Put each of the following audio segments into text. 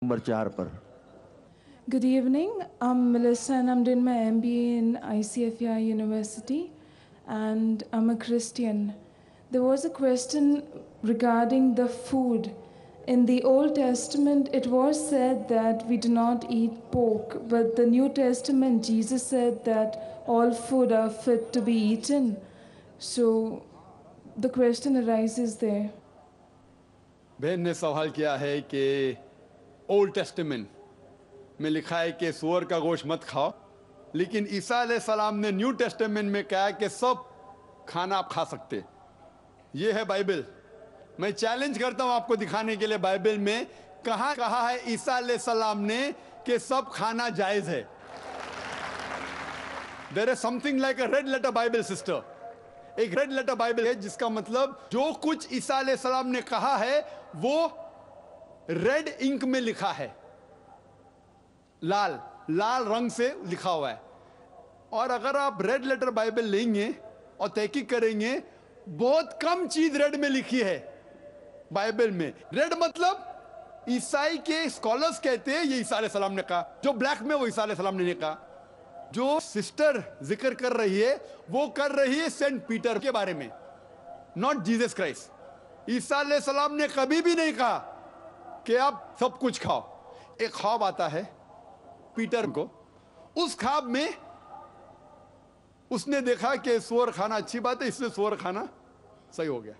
Number 4 पर। Good evening. I'm Mellissa and I'm doing my MBA in ICFI University and I'm a Christian. There was a question regarding the food. In the Old Testament, it was said that we do not eat pork, but the New Testament, Jesus said that all food are fit to be eaten. So the question arises there. बहन ने सवाल किया है कि old testament में लिखा है कि सूअर का गोश्त मत खाओ, लेकिन ईसा अलैहिस्सलाम ने न्यू टेस्टामेंट में कहा कि सब खाना आप खा सकते। ये है बाइबल। मैं चैलेंज करता हूं आपको दिखाने के लिए बाइबल में कहां कहा है ईसा अलैहिस्सलाम ने कि सब खाना जायज है। There is something like a red letter Bible sister. एक रेड लेटर बाइबल है जिसका मतलब जो कुछ ईसा अलैहिस्सलाम ने कहा है वो रेड इंक में लिखा है, लाल लाल रंग से लिखा हुआ है। और अगर आप रेड लेटर बाइबल लेंगे और तहकीक करेंगे, बहुत कम चीज रेड में लिखी है बाइबल में। रेड मतलब ईसाई के स्कॉलर्स कहते हैं ये ईसा अलैहिस्सलाम ने कहा, जो ब्लैक में वो ईसा अलैहिस्सलाम ने कहा। जो सिस्टर जिक्र कर रही है वो कर रही है सेंट पीटर के बारे में, नॉट जीसस क्राइस्ट। ईसा अलैहिस्सलाम ने कभी भी नहीं कहा कि आप सब कुछ खाओ। एक ख्वाब आता है पीटर को, उस ख्वाब में उसने देखा कि सूअर खाना अच्छी बात है, इसलिए सूअर खाना सही हो गया।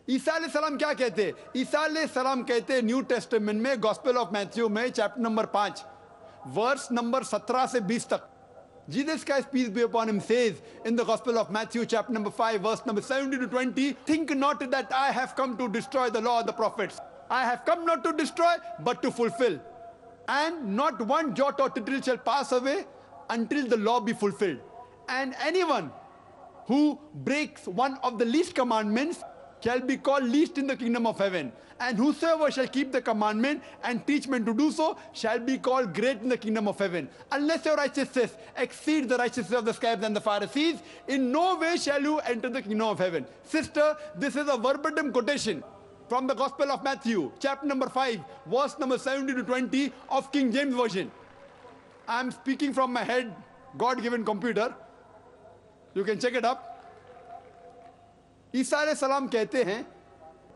ईसा अलैहिस्सलाम क्या कहते हैं? ईसा अलैहिस्सलाम कहते हैं न्यू टेस्टामेंट में गॉस्पेल ऑफ मैथ्यू में चैप्टर नंबर 5 वर्स नंबर 17 से 20 तक, Jesus Christ, peace be upon him, says in the Gospel of Matthew, chapter number 5, verse number 17 to 20, think not that I have come to destroy the law of the prophets. I have come not to destroy, but to fulfill. And not one jot or tittle shall pass away until the law be fulfilled. And anyone who breaks one of the least commandments shall be called least in the kingdom of heaven. And whosoever shall keep the commandment and teach men to do so shall be called great in the kingdom of heaven. Unless your righteousness exceeds the righteousness of the scribes and the Pharisees, in no way shall you enter the kingdom of heaven. Sister, this is a verbatim quotation from the Gospel of Matthew, chapter number 5, verse number 17 to 20 of King James Version. I am speaking from my head, God-given computer. You can check it up. ईसा अलैहिस्सलाम कहते हैं,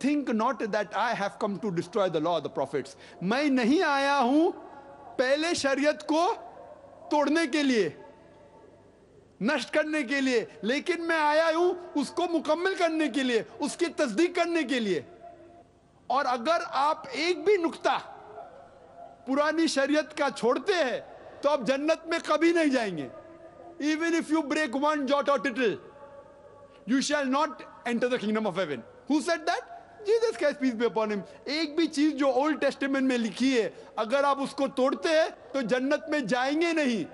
think not that I have come to destroy the law of the prophets. मैं नहीं आया हूं पहले शरीयत को तोड़ने के लिए, नष्ट करने के लिए, लेकिन मैं आया हूं उसको मुकम्मल करने के लिए, उसकी तस्दीक करने के लिए। और अगर आप एक भी नुक्ता पुरानी शरीयत का छोड़ते हैं तो आप जन्नत में कभी नहीं जाएंगे। Even if you break one jot or tittle, you shall not enter the kingdom of heaven. Who said that? Jesus Christ, peace be upon him. एक भी चीज जो ओल्ड टेस्टामेंट में लिखी है अगर आप उसको तोड़ते हैं तो जन्नत में जाएंगे नहीं।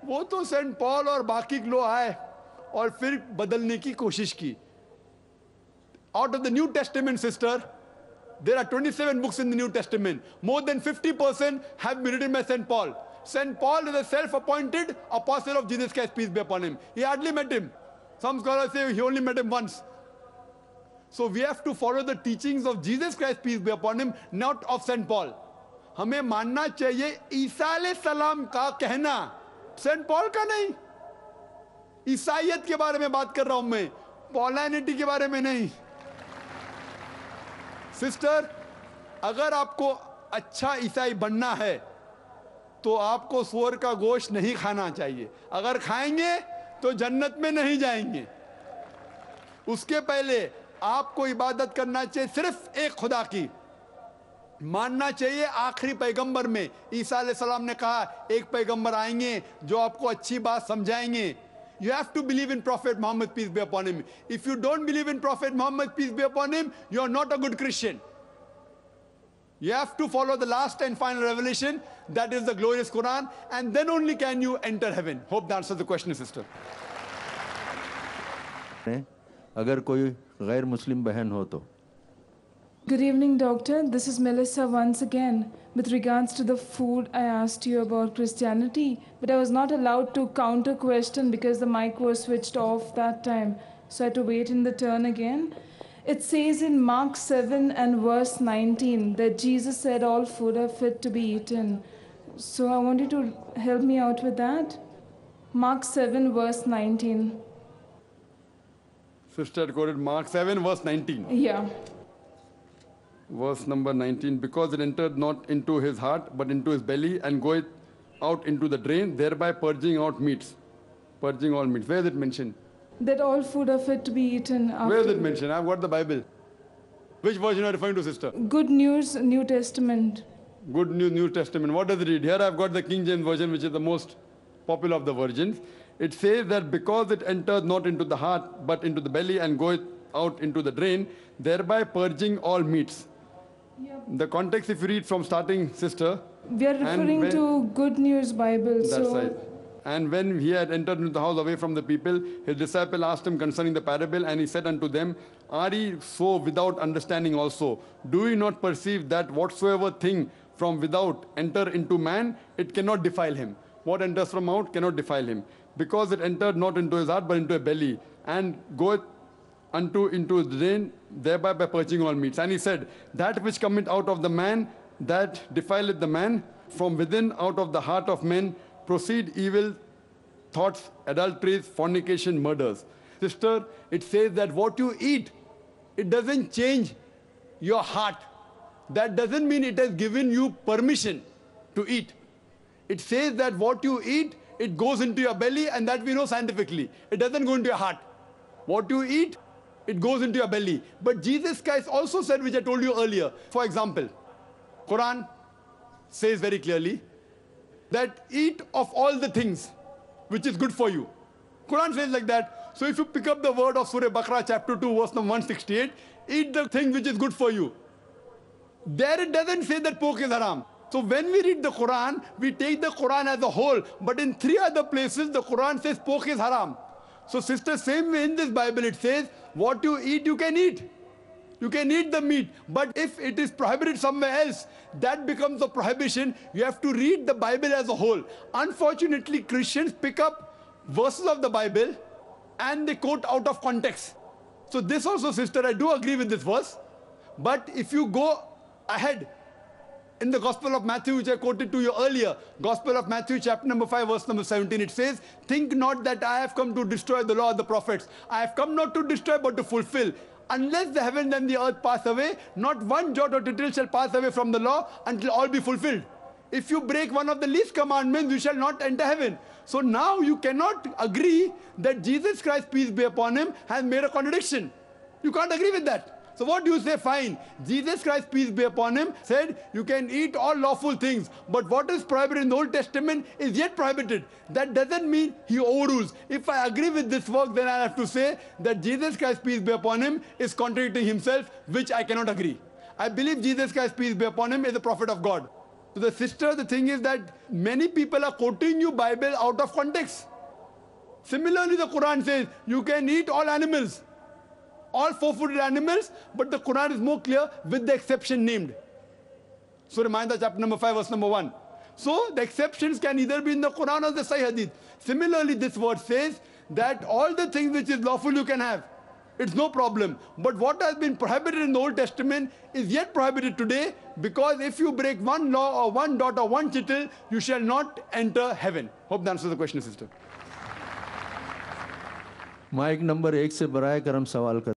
वो तो सेंट पॉल और बाकी लोग आए और फिर बदलने की कोशिश की। Out of the New Testament, sister, there are 27 books in the New Testament. More than 50% have been written by Saint Paul. Saint Paul is a self-appointed apostle of Jesus Christ, peace be upon him. He hardly met him. Some scholars say he only met him once. So we have to follow the teachings of Jesus Christ, peace be upon him, not of Saint Paul. हमें मानना चाहिए ईसा अलैहिस्सलाम का कहना, Saint Paul का नहीं। ईसाइयत के बारे में बात कर रहा हूं मैं, पॉलिनिटी के बारे में नहीं। सिस्टर, अगर आपको अच्छा ईसाई बनना है तो आपको सूअर का गोश्त नहीं खाना चाहिए। अगर खाएंगे तो जन्नत में नहीं जाएंगे। उसके पहले आपको इबादत करना चाहिए सिर्फ एक खुदा की, मानना चाहिए आखिरी पैगंबर में। ईसा अलैहिस्सलाम ने कहा एक पैगंबर आएंगे जो आपको अच्छी बात समझाएंगे। You have to believe in Prophet Muhammad, peace be upon him. If you don't believe in Prophet Muhammad, peace be upon him, you are not a good Christian. You have to follow the last and final revelation, that is the glorious Quran, and then only can you enter heaven. Hope that answers the question, sister. अगर कोई गैर मुस्लिम बहन हो तो। Good evening, doctor. This is Mellissa once again. With regards to the food, I asked you about Christianity, but I was not allowed to counter question because the mic was switched off that time. So I had to wait in the turn again. It says in Mark 7 and verse 19 that Jesus said all food are fit to be eaten. So I want you to help me out with that. Mark 7 verse 19. Sister had quoted Mark 7 verse 19. Yeah. Verse number 19. Because it entered not into his heart, but into his belly, and goeth out into the drain, thereby purging out meats. Purging all meats. Where is it mentioned? That all food are fit to be eaten. Where is it mentioned? I've got the Bible. Which version are you referring to, sister? Good News, New Testament. Good News, New Testament. What does it read? Here I've got the King James Version, which is the most popular of the versions. It says that because it enters not into the heart, but into the belly, and goeth out into the drain, thereby purging all meats. Yep. The context, if you read from starting, sister. We are referring to Good News Bible. That's right. And when he had entered into the house away from the people, his disciple asked him concerning the parable, and he said unto them, Are ye so without understanding also? Do ye not perceive that whatsoever thing from without enter into man, it cannot defile him? What enters from out cannot defile him. Because it entered not into his heart, but into a belly, and goeth into his drain, thereby by purging all meats. And he said, That which cometh out of the man, that defileth the man, from within out of the heart of men proceed evil thoughts, adulteries, fornication, murders. Sister, it says that what you eat, it doesn't change your heart. That doesn't mean it has given you permission to eat. It says that what you eat, it goes into your belly, and that we know scientifically. It doesn't go into your heart. What you eat, it goes into your belly. But Jesus Christ also said, which I told you earlier, for example, Quran says very clearly that eat of all the things which is good for you. Quran says like that. So if you pick up the word of Surah Baqarah chapter 2 verse number 168, eat the thing which is good for you. There it doesn't say that pork is haram. So when we read the Quran, we take the Quran as a whole. But in 3 other places, the Quran says pork is haram. So sister, same way in this Bible it says, what you eat, you can eat. You can eat the meat. But if it is prohibited somewhere else, that becomes a prohibition. You have to read the Bible as a whole. Unfortunately, Christians pick up verses of the Bible and they quote out of context. So this also, sister, I do agree with this verse. But if you go ahead in the Gospel of Matthew, which I quoted to you earlier, Gospel of Matthew, chapter number 5, verse number 17, it says, Think not that I have come to destroy the law of the prophets. I have come not to destroy, but to fulfill. Unless the heaven and the earth pass away, not one jot or tittle shall pass away from the law until all be fulfilled. If you break one of the least commandments, you shall not enter heaven. So now you cannot agree that Jesus Christ, peace be upon him, has made a contradiction. You can't agree with that. So what do you say? Fine. Jesus Christ, peace be upon him, said you can eat all lawful things. But what is prohibited in the Old Testament is yet prohibited. That doesn't mean he overrules. If I agree with this work, then I have to say that Jesus Christ, peace be upon him, is contradicting himself, which I cannot agree. I believe Jesus Christ, peace be upon him, is a prophet of God. So the sister, the thing is that many people are quoting you Bible out of context. Similarly, the Quran says you can eat all animals. All four-footed animals, but the Quran is more clear with the exception named. Surah Ma'idah chapter number 5 verse number 1. So the exceptions can either be in the Quran or the Sahih Hadith. Similarly, this word says that all the things which is lawful you can have. It's no problem. But what has been prohibited in the Old Testament is yet prohibited today, because if you break one law or one dot or one tittle, you shall not enter heaven. Hope that answers the question, sister. Mike number 1 से बराए करम सवाल कर